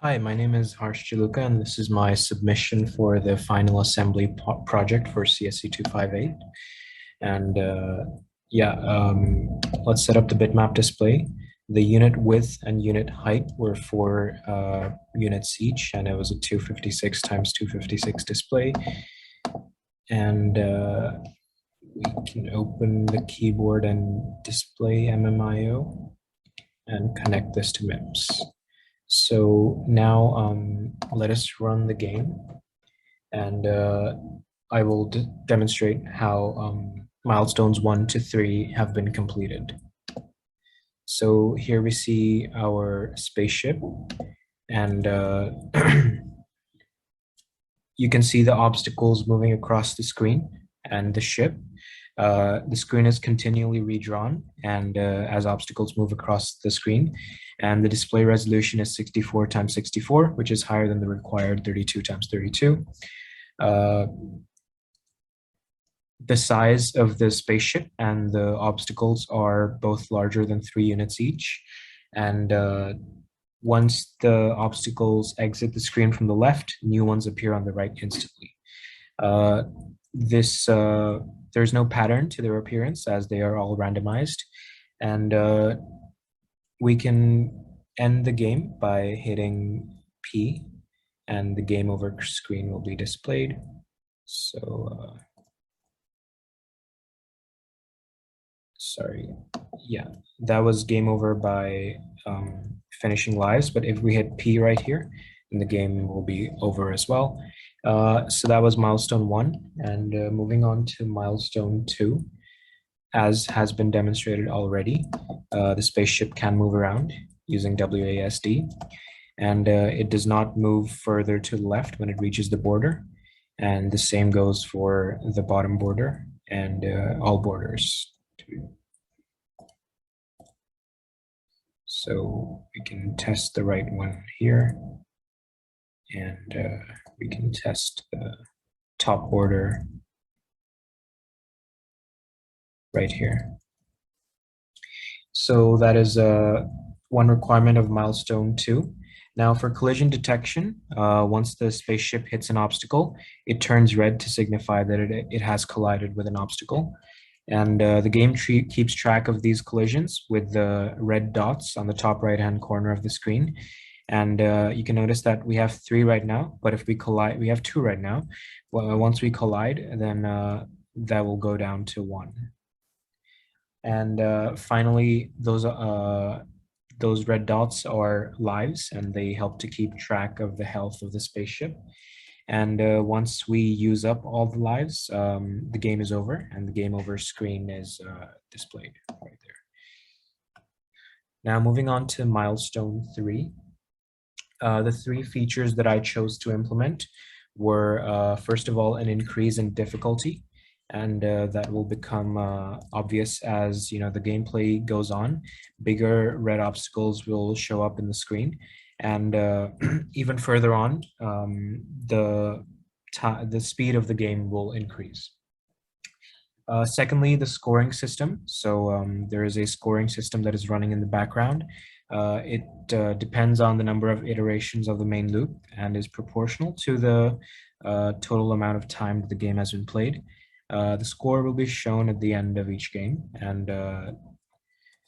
Hi, my name is Harsh Chiluka, and this is my submission for the final assembly project for CSC 258. And let's set up the bitmap display. The unit width and unit height were 4 units each, and it was a 256 times 256 display. And we can open the keyboard and display MMIO and connect this to MIPS. So now let us run the game, and I will demonstrate how milestones 1 to 3 have been completed. So here we see our spaceship, and you can see the obstacles moving across the screen and the ship. The screen is continually redrawn, and as obstacles move across the screen, and the display resolution is 64 times 64, which is higher than the required 32 times 32. The size of the spaceship and the obstacles are both larger than 3 units each, and once the obstacles exit the screen from the left, new ones appear on the right instantly. There's no pattern to their appearance as they are all randomized, and we can end the game by hitting P, and the game over screen will be displayed. So sorry, yeah, that was game over by finishing lives, but if we hit P right here, then the game will be over as well. So that was milestone 1, and moving on to milestone 2. As has been demonstrated already, the spaceship can move around using WASD, and it does not move further to the left when it reaches the border, and the same goes for the bottom border and all borders. So we can test the right one here, and we can test the top border right here. So that is one requirement of milestone 2. Now for collision detection, once the spaceship hits an obstacle, it turns red to signify that it has collided with an obstacle. And the game keeps track of these collisions with the red dots on the top right-hand corner of the screen. And you can notice that we have 3 right now, but if we collide, we have 2 right now. Well, once we collide, then that will go down to 1. And finally, those red dots are lives, and they help to keep track of the health of the spaceship. And once we use up all the lives, the game is over, and the game over screen is displayed right there. Now moving on to milestone 3. The 3 features that I chose to implement were, first of all, an increase in difficulty, and that will become obvious as the gameplay goes on. Bigger red obstacles will show up in the screen, and even further on, the speed of the game will increase. Secondly, the scoring system. So there is a scoring system that is running in the background. It depends on the number of iterations of the main loop and is proportional to the total amount of time that the game has been played. The score will be shown at the end of each game. And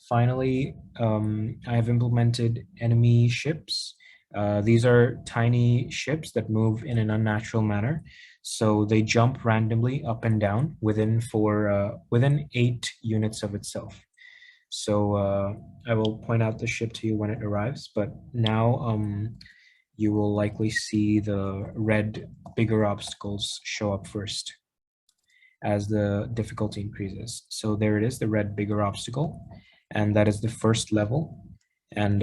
finally, I have implemented enemy ships. These are tiny ships that move in an unnatural manner. So they jump randomly up and down within 8 units of itself. So I will point out the ship to you when it arrives, but now you will likely see the red bigger obstacles show up first as the difficulty increases. So there it is, the red bigger obstacle, and that is the first level. And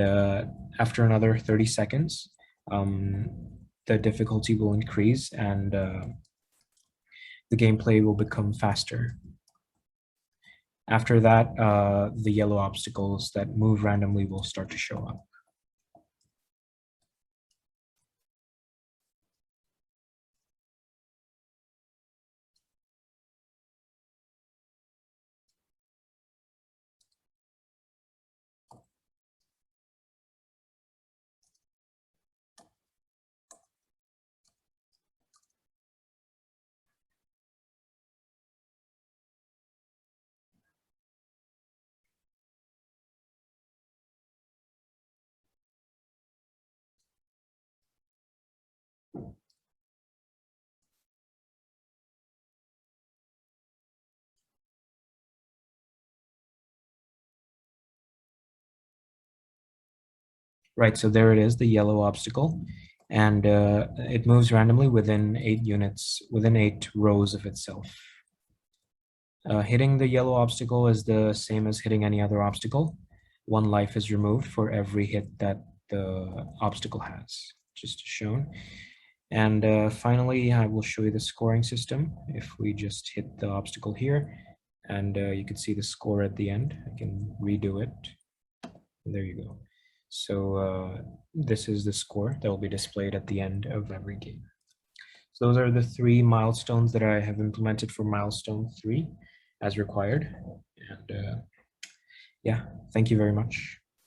after another 30 seconds, the difficulty will increase, and the gameplay will become faster. After that, the yellow obstacles that move randomly will start to show up. Right, so there it is, the yellow obstacle, and it moves randomly within 8 units, within 8 rows of itself. Hitting the yellow obstacle is the same as hitting any other obstacle. 1 life is removed for every hit that the obstacle has, just shown. And finally, I will show you the scoring system. If we just hit the obstacle here, and you can see the score at the end. I can redo it. There you go. So this is the score that will be displayed at the end of every game. So those are the 3 milestones that I have implemented for milestone 3 as required. And yeah, thank you very much.